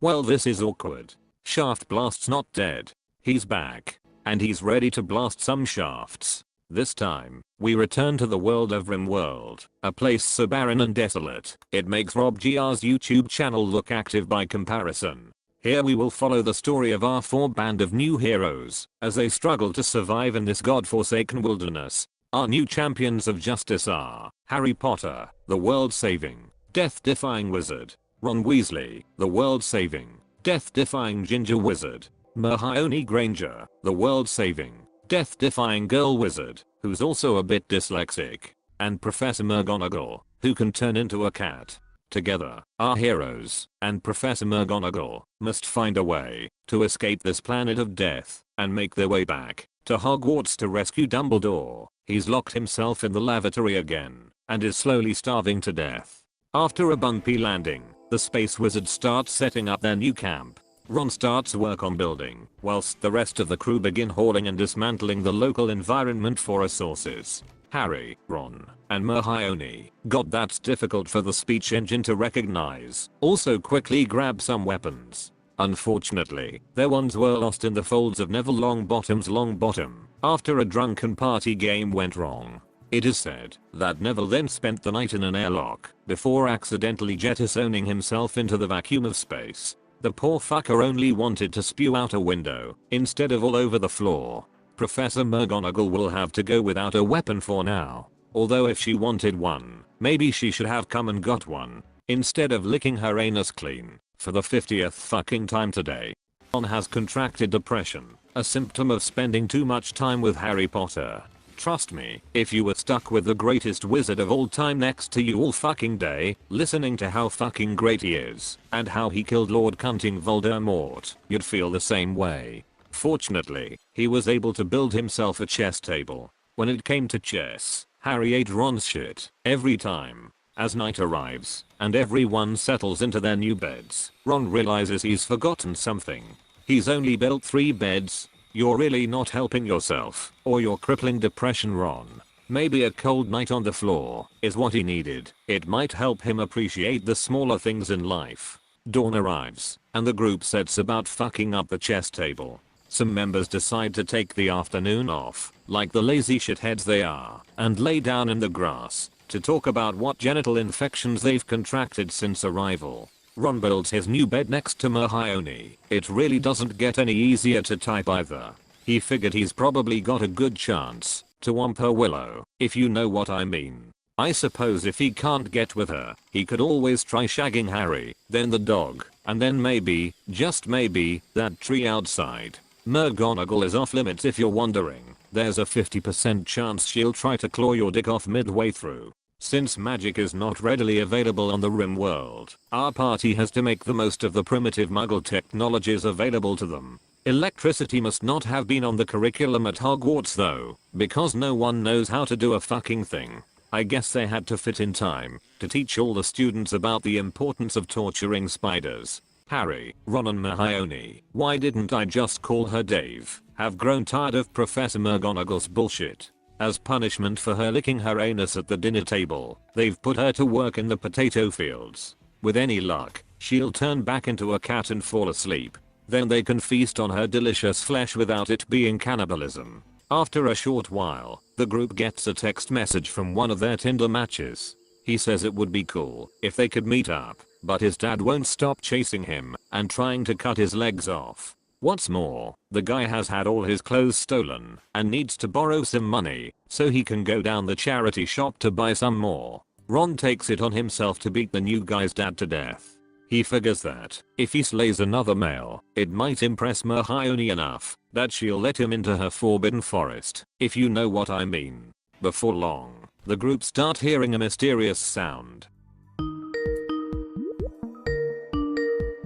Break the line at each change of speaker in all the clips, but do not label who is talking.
Well, this is awkward. Shaft Blast's not dead. He's back. And he's ready to blast some shafts. This time, we return to the world of Rimworld, a place so barren and desolate, it makes Rob GR's YouTube channel look active by comparison. Here we will follow the story of our 4 band of new heroes, as they struggle to survive in this godforsaken wilderness. Our new champions of justice are Harry Potter, the world-saving, death-defying wizard; Ron Weasley, the world-saving, death-defying ginger wizard; Hermione Granger, the world-saving, death-defying girl wizard, who's also a bit dyslexic; and Professor McGonagall, who can turn into a cat. Together, our heroes and Professor McGonagall must find a way to escape this planet of death and make their way back to Hogwarts to rescue Dumbledore. He's locked himself in the lavatory again and is slowly starving to death. After a bumpy landing, the space wizards start setting up their new camp. Ron starts work on building, whilst the rest of the crew begin hauling and dismantling the local environment for resources. Harry, Ron, and Hermione got that's difficult for the speech engine to recognize, also quickly grab some weapons. Unfortunately, their wands were lost in the folds of Neville Longbottom's Longbottom after a drunken party game went wrong. It is said that Neville then spent the night in an airlock before accidentally jettisoning himself into the vacuum of space. The poor fucker only wanted to spew out a window instead of all over the floor. Professor McGonagall will have to go without a weapon for now. Although if she wanted one, maybe she should have come and got one, instead of licking her anus clean for the 50th fucking time today. Ron has contracted depression, a symptom of spending too much time with Harry Potter. Trust me, if you were stuck with the greatest wizard of all time next to you all fucking day, listening to how fucking great he is, and how he killed Lord Cunting Voldemort, you'd feel the same way. Fortunately, he was able to build himself a chess table. When it came to chess, Harry ate Ron's shit every time. As night arrives, and everyone settles into their new beds, Ron realizes he's forgotten something. He's only built 3 beds. You're really not helping yourself, or your crippling depression, Ron. Maybe a cold night on the floor is what he needed. It might help him appreciate the smaller things in life. Dawn arrives, and the group sets about fucking up the chess table. Some members decide to take the afternoon off, like the lazy shitheads they are, and lay down in the grass to talk about what genital infections they've contracted since arrival. Ron builds his new bed next to Hermione. It really doesn't get any easier to type either. He figured he's probably got a good chance to womp her Willow, if you know what I mean. I suppose if he can't get with her, he could always try shagging Harry, then the dog, and then maybe, just maybe, that tree outside. McGonagall is off limits if you're wondering. There's a 50% chance she'll try to claw your dick off midway through. Since magic is not readily available on the Rimworld, our party has to make the most of the primitive muggle technologies available to them. Electricity must not have been on the curriculum at Hogwarts though, because no one knows how to do a fucking thing. I guess they had to fit in time to teach all the students about the importance of torturing spiders. Harry, Ron and Hermione, why didn't I just call her Dave, have grown tired of Professor McGonagall's bullshit. As punishment for her licking her anus at the dinner table, they've put her to work in the potato fields. With any luck, she'll turn back into a cat and fall asleep. Then they can feast on her delicious flesh without it being cannibalism. After a short while, the group gets a text message from one of their Tinder matches. He says it would be cool if they could meet up, but his dad won't stop chasing him and trying to cut his legs off. What's more, the guy has had all his clothes stolen and needs to borrow some money so he can go down the charity shop to buy some more. Ron takes it on himself to beat the new guy's dad to death. He figures that if he slays another male, it might impress Hermione enough that she'll let him into her forbidden forest, if you know what I mean. Before long, the group start hearing a mysterious sound.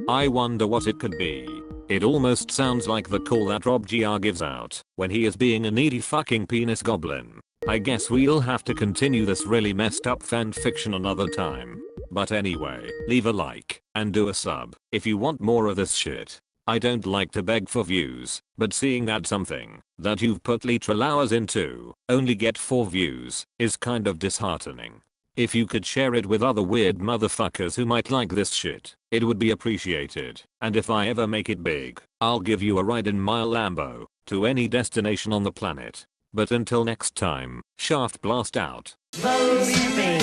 I wonder what it could be. It almost sounds like the call that Rob GR gives out when he is being a needy fucking penis goblin. I guess we'll have to continue this really messed up fanfiction another time. But anyway, leave a like and do a sub if you want more of this shit. I don't like to beg for views, but seeing that something that you've put literal hours into only get 4 views is kind of disheartening. If you could share it with other weird motherfuckers who might like this shit, it would be appreciated. And if I ever make it big, I'll give you a ride in my Lambo to any destination on the planet. But until next time, shaft blast out.
Believe me,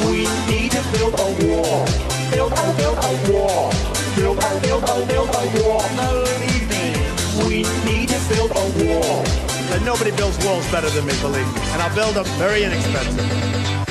we need to build a wall. Build a wall. Build a wall. Believe me, we need to build a wall.
And nobody builds walls better than me, believe me. And I'll build them very inexpensive.